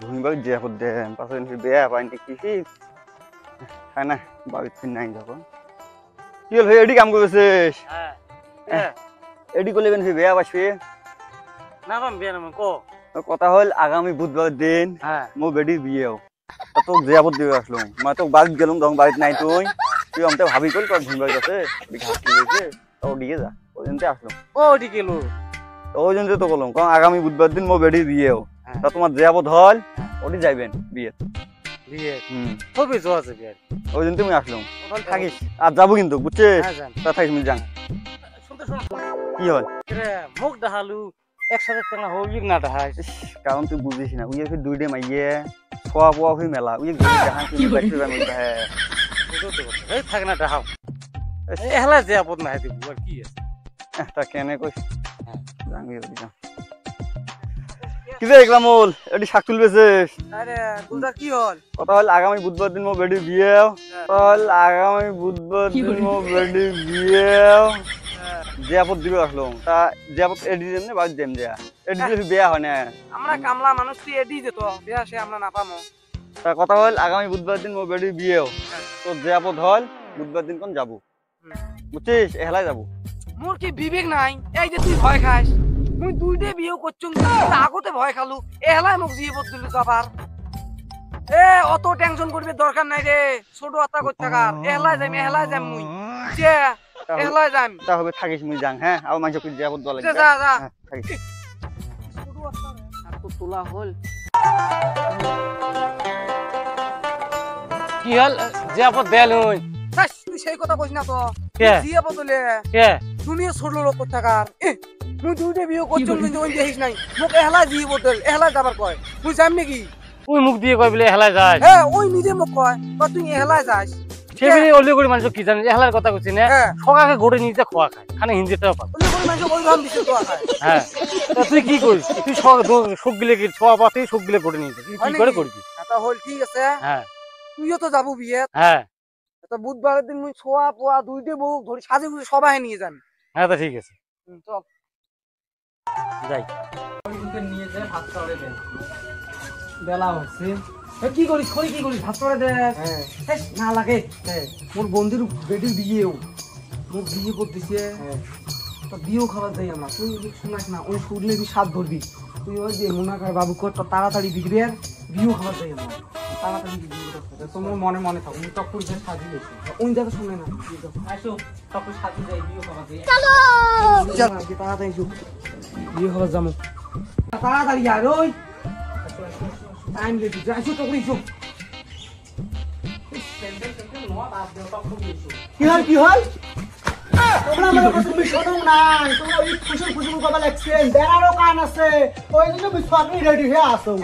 ঘুমিবার যে দেন পাশে বেয়া পাইনি কি খায় না বাড়িতে নাই যখন কি হল এডি কাম করেছিস এডি করলে বেয়া পাইছি না বিয়া নাম ক কথা হল আগামী বুধবার দিন মো বেডির বিয়েও তোক জিয়াপত দিয়ে আসলাম মানে তোক বাড়িতে গেলাম তখন বাড়িতে নাই তুই তুই আমাকে ভাবি করি তোর ঘুমিবার কাছে ঘাস দিয়েছে তো ওদিকে যা ওই জন্য আসলাম ওদিকে গেল ওই জন্য তো বললাম কারণ আগামী বুধবার দিন মো বেডির বিয়েও তা তোমার জিয়াপত হল ওটি যাইবেন বিয়ে বিয়ে কবে যাওয়া যাবে ওই জন্য তুমি আসলাম থাকিস আর যাবো কিন্তু বুঝছিস তা থাকিস আমি যান কি হল মুখ দেখালু একসাথে তেলা হইলি না দেখাই কারণ তুই বুঝিস না উইয়ে ফির দুইটে মাইয়ে খোয়া পোয়া হই মেলা উইয়ে দেখান কি দেখতে যাবে হ্যাঁ এই থাক না দেখাও এহলা যে আপদ না দিব আর কি আছে তা কেনে কইস জানি ওদিকে কি রে ইকরামুল এডি শাক তুলবেছিস আরে দুলদা কি হল কথা হল আগামী বুধবার দিন মো বেডি বিয়ে হল আগামী বুধবার দিন মো বেডি বিয়ে জিয়াপত দিবে আসলো তা জিয়াপত এডি দেন না বাদ দেন দিয়া এডি দিলে বিয়া হয় না আমরা কামলা মানুষ তুই এডি দে তো বিয়া সে আমরা না পামো তা কথা হল আগামী বুধবার দিন মো বেডি বিয়ে তো জিয়াপত হল বুধবার দিন কোন যাব বুঝছিস এহলাই যাব মোর কি বিবেক নাই এই যে তুই ভয় খাস মুই দুইটে বিয়ে করছুম আগতে ভয় খালু এহলাই মোক জিয়াপত দিলু তো আবার এ অত টেনশন করবে দরকার নাই রে ছোট আত্মা করতে থাকার এহলাই যাম মুই যে এহলাই যাম তা হবে থাকিস মুই যাং হ্যাঁ আর মাইজ কই জিয়াপত দলা যা যা যা থাকিস ছোট আত্মা আর তো তোলা হল কি হল জিয়াপত দেল হই তুই সেই কথা কইছ না তো জিয়াপত দলে কে তুমি ছোট লোক করতে থাকার মুই দুইটে বিয়ে করছুম কিন্তু ওই দেখিস নাই মোক এহলাই জিয়াপত দেল এহলাই যাবার কয় মুই যাম নাকি ওই মুখ দিয়ে কই বলে হেলাই যায় হ্যাঁ ওই নিজে মোক কয় বা তুই এহলাই যাস সেবিনি ওলি করে মানুষ কি জানে হেলার কথা কইছি না সকাকে গড়ে নিতে খোয়া খায় খানে হিন্দিটাও পায় ওলি করে মানুষ ওই ভাম দিছে তো খায় হ্যাঁ তা তুই কি করিস তুই সব গিলে কি ছোয়া পাতে সব গিলে গড়ে নিতে তুই কি করে করবি তা হল ঠিক আছে হ্যাঁ তুইও তো যাবো বিয়ে হ্যাঁ তো বুধবারের দিন মুই ছোয়া পোয়া দুইটে বউ ধরি সাজে গুজে সবাই নিয়ে যান হ্যাঁ তা ঠিক আছে চল যাই নিয়ে যায় ভাত চড়ে দেন বেলা হচ্ছে কি করিস খড়ি কি করিস ভাত চড়ে দেখ না লাগে মোর বন্ধুর বেটির বিয়েও মোক বিয়ে করতেছে তো বিয়েও খাবার যাই আমরা তুই শোনাস না ওই শুনলে তুই সাত ধরবি তুই ওই যে মোনাকার বাবু কর তো তাড়াতাড়ি বিক্রি আর বিয়েও খাবার যাই আমরা তাড়াতাড়ি বিয়ে করতে তোমার মনে মনে থাকো আমি টক করে সাজি গেছি ওই যাতে শুনে না আসো টক করে সাজি যাই বিয়েও খাবার যাই চলো তাড়াতাড়ি এসো বিয়ে খাবার যাবো তাড়াতাড়ি আর ওই টাইম লেগে যায় আসো টক করে এসো কি হল কি হল তোমরা আমার কাছে মিশনো নাই তোমরা ওই খুশি খুশি কথা লাগছেন বেড়ারও কান আছে ওই জন্য বিশ্বকনি রেডি হয়ে আসো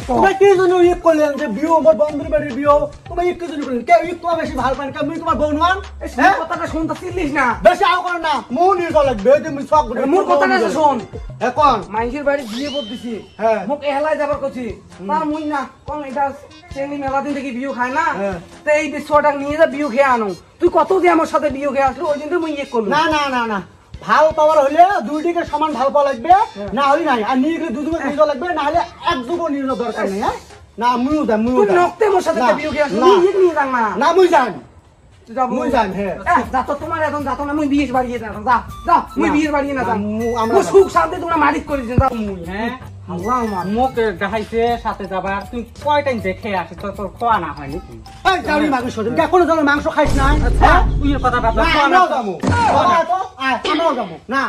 তোমরা কি জন্য ইয়ে করলেন যে বিয়ে আমার বন্ধুর বাড়ির বিয়ে তোমরা কি জন্য করলেন কে ইয়ে তোমার বেশি ভালো পান আমি তোমার বোন মান এই কথাটা শুনতে চিল্লিস না বেশি আও করো না মুখ নিয়ে চল লাগবে যে মিশক মোর কথাটা শুন এখন মাইনসের বাড়ি বিয়ে করতে দিছি হ্যাঁ মোক এহলাই যাবার কইছি তার মুই না কোন এটা চেনি মেলা দিন থেকে বিয়ে খায় না তো এই বিশ্বটা নিয়ে যা বিয়ে খেয়ে আনো তুই কত দিয়ে আমার সাথে বিয়ে খেয়ে আসলো ওই দিন মুই ইয়ে করলাম না না না না ভাল পাওয়ার হলে দুই দিকে সমান ভাল পাওয়া লাগবে না হলে নাই আর নিয়ে গেলে দুজনে নিয়ে লাগবে না হলে এক যুগ নিয়ে দরকার নেই হ্যাঁ না মুইও যাই মুইও তুই নকতে মোর সাথে বিয়ে খেয়ে আসলো মুই নিয়ে যাং না না মুই যাই যাবো মুই যাই হ্যাঁ যা তো তোমার এখন যাতো না মুই বিয়ের বাড়ি যা যা যা মুই বিয়ের বাড়ি না যা আমরা সুখ শান্তি তোমরা মালিক করে দিন যা মুই হ্যাঁ আল্লাহ আমার মুখ দেখাইছে সাথে যাবার তুই কয় টাইম দেখে আসে তোর খোয়া না হয় নাকি এই যাবি মাংস কে কোন ধরনের মাংস খাইছ না হ্যাঁ তুই এর কথা ভাবনা আমরাও যাবো আমরাও যাবো না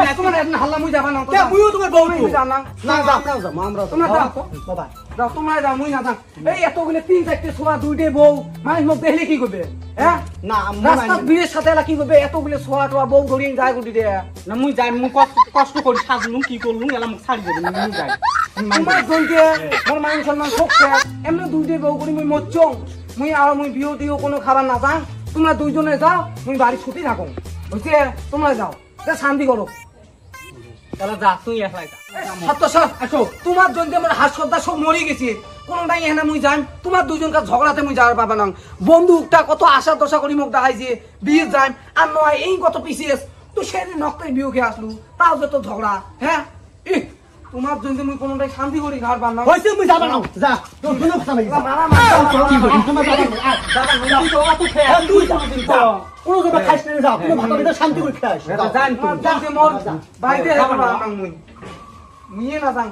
তোমার এখন হাল্লা মুই যাবা না কে মুইও তোমার বউ মুই যা না না আমরাও যাবো আমরাও তোমরা যাও বাবা যাও তোমরা যাও মুই না যাও এই এতগুলো তিন চারটে ছোয়া দুইটে বউ মানুষ মুখ দেখলে কি করবে হ্যাঁ না রাস্তা বিয়ের সাথে এলা কি করবে এতগুলো ছোয়া টোয়া বউ ধরিয়ে যায় গুটি দে না মুই যাই মুই কষ্ট করি সাজলুম কি করলুম এলা মুখ ছাড়ি দেবে মুই যাই তোমার জনকে মোর মান সম্মান শোকছে এমনি দুইটে বউ করি মুই মরছং মুই আর মুই বিয়ে দিও কোনো খাবার না যাও তোমরা দুইজনে যাও মুই বাড়ি ছুটি থাকো বুঝছে তোমরা যাও শান্তি করো তাহলে যা তুই একলাই যা আসো তোমার জন্য আমার হাত শ্রদ্ধা সব মরে গেছে কোনটাই এখানে মুই যাই তোমার দুজনকার ঝগড়াতে মুই যাওয়ার পাবা না বন্ধুটা কত আশা দশা করি মুখ দেখাইছে বিয়ে যাই আর নয় এই কত পিছিয়ে তুই সেদিন নকটাই বিয়ে খেয়ে আসলু তাও যত ঝগড়া হ্যাঁ তোমার জন্য মুই কোনটাই শান্তি করি ঘর বান্না হইছে মুই যাবা না যা তোর কোনো কথা নাই মারা মারা কি করি তোমার যাবা না তুই তো অত খেয়ে তুই যা কোনো কথা খাইছ না যা কোনো ভাত দিতে শান্তি করে খাস জান তুই মোর বাইরে হেবা মুই মুইয়ে না জান